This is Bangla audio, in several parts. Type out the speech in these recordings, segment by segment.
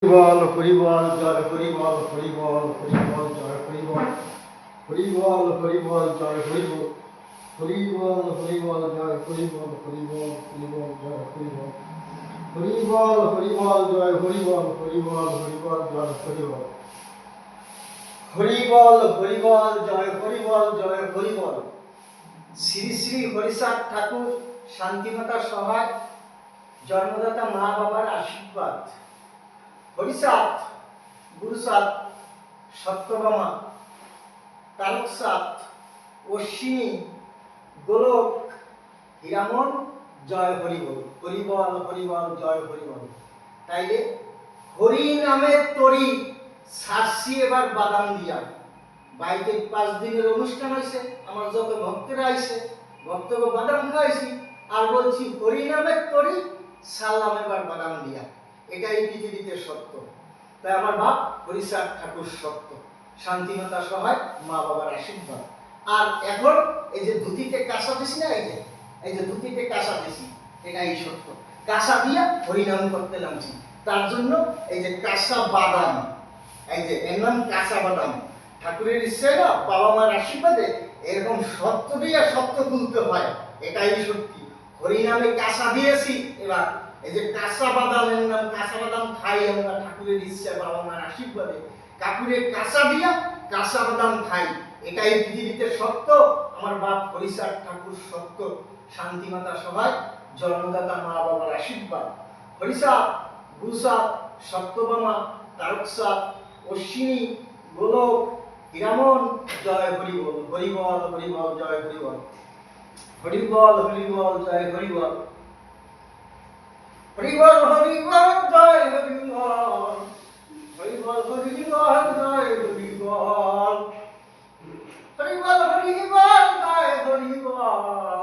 হরিবল হরিবল জয় হরিবল হরিবল হরিবল জয় হরিবল হরিবল হরিবল জয় হরিবল হরিবল হরিবল জয় হরিবল হরিবল হরিবল জয় হরিবল হরিবল হরিবল জয় হরিবল হরিবল হরিবল জয় হরিবল হরিবল হরিবল জয় হরিবল জয় হরিবল। শ্রী শ্রী হরিচাঁদ ঠাকুর শান্তিমাতা সহায় জন্মদাতা মা বাবার আশীর্বাদ। হরিচাঁদ, গুরুচাঁদ, সত্যভামা, তারকচাঁদ, অশ্বিনী, গোলক, হীরামন জয় হরিবল। হরিবল হরিবল জয় হরিবল। তাইলে হরি নামের তরি ছাড়ছি এবার বাদাম দিয়া। বাড়িতে 5 দিনের অনুষ্ঠান হয়েছে, আমার যত ভক্তরা আইছে ভক্তকে বাদাম খাইছি আর বলছি হরি নামের তরি ছাড়লাম এবার বাদাম দিয়া। এটাই পৃথিবীতে সত্য। তাই আমার বাপ হরিচাঁদ ঠাকুর সত্য, শান্তিমাতা সহায় মা বাবার আশীর্বাদ। আর এখন এই যে ধুতিতে কাঁসা দিছি না, এই যে ধুতিতে কাঁসা দিছি, এটাই সত্য। কাঁসা দিয়া হরিনাম করতে নামছি, তার জন্য এই যে কাঁসা বাদাম, এই যে এর নাম কাঁসা বাদাম। ঠাকুরের ইচ্ছে না, বাবা মার আশীর্বাদে এরকম সত্য দিয়ে সত্য তুলতে হয়, এটাই সত্যি। হরিনামে কাঁসা দিয়েছি, এবার এই যে কাঁচা বাদামের নাম কাঁচা বাদাম খাই আমরা ঠাকুরের ইচ্ছা, বাবা মার আশীর্বাদে কাকুরের কাঁচা দিয়া কাঁচা বাদাম খাই, এটাই পৃথিবীতে সত্য। আমার বাপ হরিচাঁদ ঠাকুর সত্য, শান্তিমাতা সহায় জন্মদাতা মা বাবার আশীর্বাদ। হরিচাঁদ, গুরুচাঁদ, সত্যভামা, তারকচাঁদ, অশ্বিনী, গোলক, হীরামন জয় হরিবল। হরিবল হরিবল জয় হরিবল। হরিবল হরিবল জয় হরিবল। হরিবল হরিবল জয় হরিবল। হরিবল হরিবল জয় হরিবল। হরিবল হরিবল জয় হরিবল।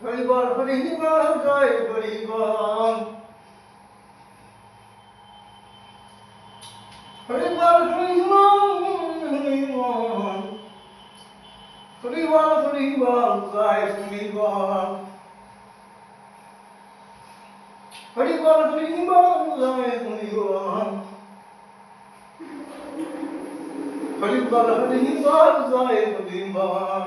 হরিবল হরিবল জয় হরিবল। হরিবল হরিবল হরিবল। হরিবল হরিবল জয় হরিবল। হরিবল হরিবল জয় হরিবল। হরিবল হরিবল জয় হরিবল।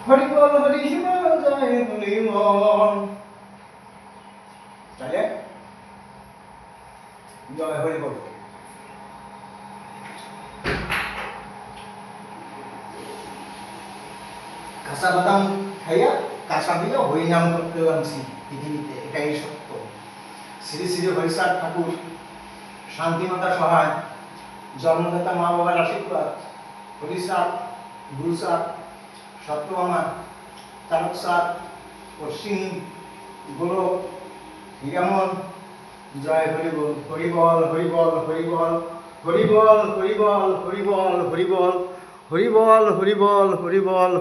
হরিবল হরিবল জয় হরিবল। তাহলে জয় হরিবল। কাঁচা বাদাম খাইয়া কাঁচা দিয়ে হরিনাম করতে লাগছি পৃথিবীতে, এটাই সত্য। শ্রী শ্রী হরিচাঁদ ঠাকুর শান্তিমাতা সহায় জন্মদাতা মা বাবার আশীর্বাদ। হরিচাঁদ, গুরুচাঁদ, সত্যভামা, তারকচাঁদ, অশ্বিনী, গোলক, হীরামন জয় হরিবল। হরিবল হরিবল হরিবল। হরিবল হরিবল হরিবল হরিবল। হরিবল হরিবল হরিবল।